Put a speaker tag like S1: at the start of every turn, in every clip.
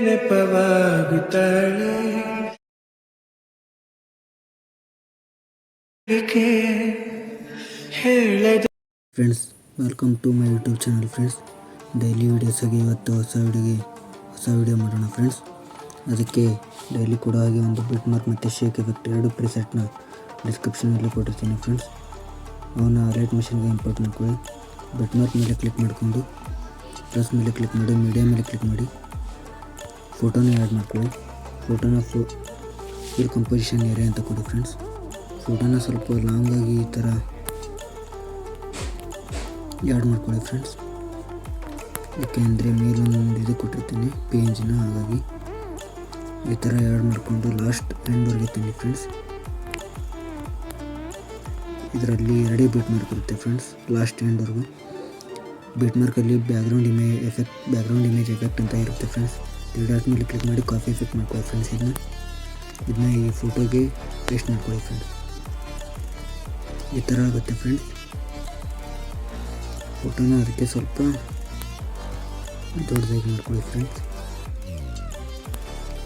S1: ನೆನಪವಾಗುತ್ತಾಳೆ ಹೇಳದ.
S2: Friends, welcome to my YouTube channel friends. Daily ವೀಡಿಯೋಸಾಗಿ ಇವತ್ತು ಹೊಸ ವಿಡಿಯೋ ಮಾಡೋಣ ಫ್ರೆಂಡ್ಸ್. ಅದಕ್ಕೆ ಡೈಲಿ ಕೂಡ ಹಾಗೆ ಒಂದು ಬಿಟ್ ಮಾರ್ಕ್ ಮತ್ತು ಶೇಕ್ ಎಫೆಕ್ಟ್ ಎರಡು ಪ್ರಿಸೆಟ್ನ ಡಿಸ್ಕ್ರಿಪ್ಷನಲ್ಲಿ ಕೊಟ್ಟಿರ್ತೀನಿ ಫ್ರೆಂಡ್ಸ್. ಅವನ್ನ ಲೈಟ್ ಮಿಷನ್ಗೆ ಇಂಪೋರ್ಟ್ ಮಾಡ್ಕೊಳ್ಳಿ. ಬಿಟ್ ಮಾರ್ಕ್ ಮೇಲೆ ಕ್ಲಿಕ್ ಮಾಡಿಕೊಂಡು ಪ್ಲಸ್ ಮೇಲೆ ಕ್ಲಿಕ್ ಮಾಡಿ, ಮೀಡಿಯಾ ಮೇಲೆ ಕ್ಲಿಕ್ ಮಾಡಿ, ಫೋಟೋನ ಆ್ಯಡ್ ಮಾಡ್ಕೊಳ್ಳಿ. ಫೋಟೋನ ಫುಲ್ ಕಂಪೋಸಿಷನ್ ಏರಿಯಾ ಅಂತ ಕೊಡಿ ಫ್ರೆಂಡ್ಸ್. ಫೋಟೋನ ಸ್ವಲ್ಪ ಲಾಂಗಾಗಿ ಈ ಥರ ಆ್ಯಡ್ ಮಾಡ್ಕೊಳ್ಳಿ ಫ್ರೆಂಡ್ಸ್. ಏಕೆಂದರೆ ಮೇಲೊಂದು ಇದು ಕೊಟ್ಟಿರ್ತೀನಿ ಪೇಂಜ್ನ, ಹಾಗಾಗಿ ಈ ಥರ ಆ್ಯಡ್ ಮಾಡಿಕೊಂಡು ಲಾಸ್ಟ್ ಎಂಡ್ವರೆಗೆ ತಿನ್ನಿ ಫ್ರೆಂಡ್ಸ್. ಇದರಲ್ಲಿ ಎರಡೇ ಬೀಟ್ ಮಾರ್ಕ್ ಇರುತ್ತೆ ಫ್ರೆಂಡ್ಸ್, ಲಾಸ್ಟ್ ಎಂಡ್ವರೆಗೂ. ಬೀಟ್ ಮಾರ್ಕಲ್ಲಿ ಬ್ಯಾಕ್ಗ್ರೌಂಡ್ ಇಮೇಜ್ ಎಫೆಕ್ಟ್ ಅಂತ ಇರುತ್ತೆ ಫ್ರೆಂಡ್ಸ್. ತ್ರೀ ಡಾಟ್ ಮೇಲೆ ಕ್ಲಿಕ್ ಮಾಡಿ ಕಾಪಿ ಎಫೆಕ್ಟ್ ಮಾಡ್ಕೊಳ್ಳಿ ಫ್ರೆಂಡ್ಸ್. ಇದನ್ನ ಈ ಫೋಟೋಗೆ ಪೇಸ್ಟ್ ಮಾಡ್ಕೊಳ್ಳಿ ಫ್ರೆಂಡ್ಸ್. ಈ ಥರ ಆಗುತ್ತೆ ಫ್ರೆಂಡ್ಸ್. ಫೋಟೋನ ಅದಕ್ಕೆ ಸ್ವಲ್ಪ ದೊಡ್ಡದಾಗಿ ಮಾಡ್ಕೊಳ್ಳಿ ಫ್ರೆಂಡ್ಸ್.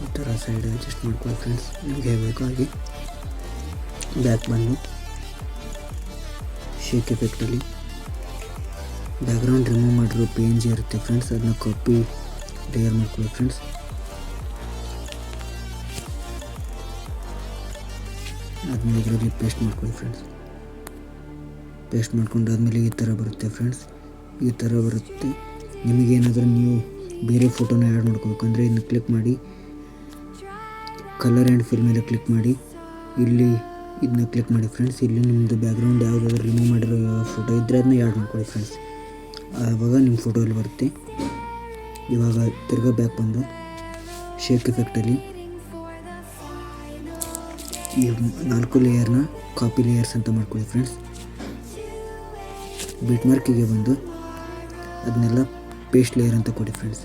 S2: ಈ ಥರ ಸೈಡ್ ಅಡ್ಜಸ್ಟ್ ಮಾಡ್ಕೊಳ್ಳಿ ಫ್ರೆಂಡ್ಸ್, ನಿಮಗೆ ಬೇಕು ಹಾಗೆ. ಬ್ಯಾಕ್ ಬಂದು ಶೇಕ್ ಎಫೆಕ್ಟಲ್ಲಿ ಬ್ಯಾಕ್ಗ್ರೌಂಡ್ ರಿಮೂವ್ ಮಾಡಿರೋ ಪೇಂಜ್ ಇರುತ್ತೆ ಫ್ರೆಂಡ್ಸ್, ಅದನ್ನ ಕಾಪಿ ಲೇಯರ್ ಮಾಡ್ಕೊಳ್ಳಿ ಫ್ರೆಂಡ್ಸ್. ಅದನ್ನ ಇದರಲ್ಲಿ ಪೇಸ್ಟ್ ಮಾಡ್ಕೊಳ್ಳಿ ಫ್ರೆಂಡ್ಸ್. ಪೇಸ್ಟ್ ಮಾಡ್ಕೊಂಡಾದ್ಮೇಲೆ ಈ ಥರ ಬರುತ್ತೆ ಫ್ರೆಂಡ್ಸ್. ಈ ಥರ ಬರುತ್ತೆ. ನಿಮಗೇನಾದರೂ ನೀವು ಬೇರೆ ಫೋಟೋನ ಆ್ಯಡ್ ಮಾಡ್ಕೋಬೇಕಂದ್ರೆ ಇದನ್ನ ಕ್ಲಿಕ್ ಮಾಡಿ, ಕಲರ್ ಆ್ಯಂಡ್ ಫಿಲ್ ಮೇಲೆ ಕ್ಲಿಕ್ ಮಾಡಿ, ಇಲ್ಲಿ ಇದನ್ನ ಕ್ಲಿಕ್ ಮಾಡಿ ಫ್ರೆಂಡ್ಸ್. ಇಲ್ಲಿ ನಿಮ್ಮದು ಬ್ಯಾಕ್ಗ್ರೌಂಡ್ ಯಾವುದಾದ್ರೂ ರಿಮೂವ್ ಮಾಡಿರೋ ಫೋಟೋ ಇದ್ದರೆ ಅದನ್ನ ಆ್ಯಡ್ ಮಾಡ್ಕೊಳ್ಳಿ ಫ್ರೆಂಡ್ಸ್. ಆವಾಗ ನಿಮ್ಮ ಫೋಟೋ ಇಲ್ಲಿ ಬರುತ್ತೆ. ಇವಾಗ ತಿರ್ಗಾ ಬ್ಯಾಕ್ ಬಂದು ಶೇಕ್ ಎಫೆಕ್ಟಲ್ಲಿ ಈ 4 ಲೇಯರ್ನ ಕಾಪಿ ಲೇಯರ್ಸ್ ಅಂತ ಮಾಡ್ಕೊಳ್ಳಿ ಫ್ರೆಂಡ್ಸ್. ಬಿಟ್ ಮಾರ್ಕಿಗೆ ಬಂದು ಅದನ್ನೆಲ್ಲ ಪೇಸ್ಟ್ ಲೇಯರ್ ಅಂತ ಕೊಡಿ ಫ್ರೆಂಡ್ಸ್.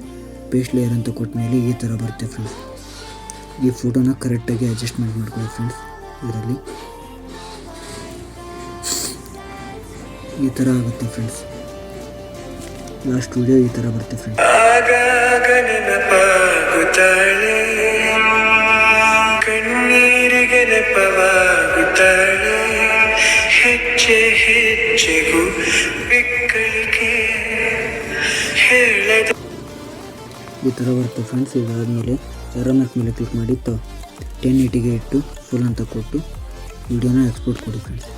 S2: ಪೇಸ್ಟ್ ಲೇಯರ್ ಅಂತ ಕೊಟ್ಟ ಮೇಲೆ ಈ ಥರ ಬರುತ್ತೆ ಫ್ರೆಂಡ್ಸ್. ಈ ಫೋಟೋನ ಕರೆಕ್ಟಾಗಿ ಅಡ್ಜಸ್ಟ್ಮೆಂಟ್ ಮಾಡ್ಕೊಳ್ಳಿ ಫ್ರೆಂಡ್ಸ್. ಇದರಲ್ಲಿ ಈ ಥರ ಆಗುತ್ತೆ ಫ್ರೆಂಡ್ಸ್. ಲಾಸ್ಟ್ ವಿಡಿಯೋ ಈ ಥರ ಬರುತ್ತೆ ಫ್ರೆಂಡ್ಸ್.
S1: ಕಣ್ಣೀರಿಗೆ ನೆನಪವಾಗುತ್ತಾಳೆ ಹೆಜ್ಜೆ ಹೆಜ್ಜೆಗೂ ಬೆಕ್ಕಳಿಗೆ ಹೇಳದ.
S2: ಈ ಥರ ಬರುತ್ತೆ ಫ್ರೆಂಡ್ಸ್. ಇದಾದಮೇಲೆ ಎರೋ ಮಾರ್ಕ್ ಮೇಲೆ ಕ್ಲಿಕ್ ಮಾಡಿ 1080ಗೆ ಇಟ್ಟು ಫುಲ್ ಅಂತ ಕೊಟ್ಟು ವಿಡಿಯೋನ ಎಕ್ಸ್ಪೋರ್ಟ್ ಕೊಡಿ ಫ್ರೆಂಡ್ಸ್.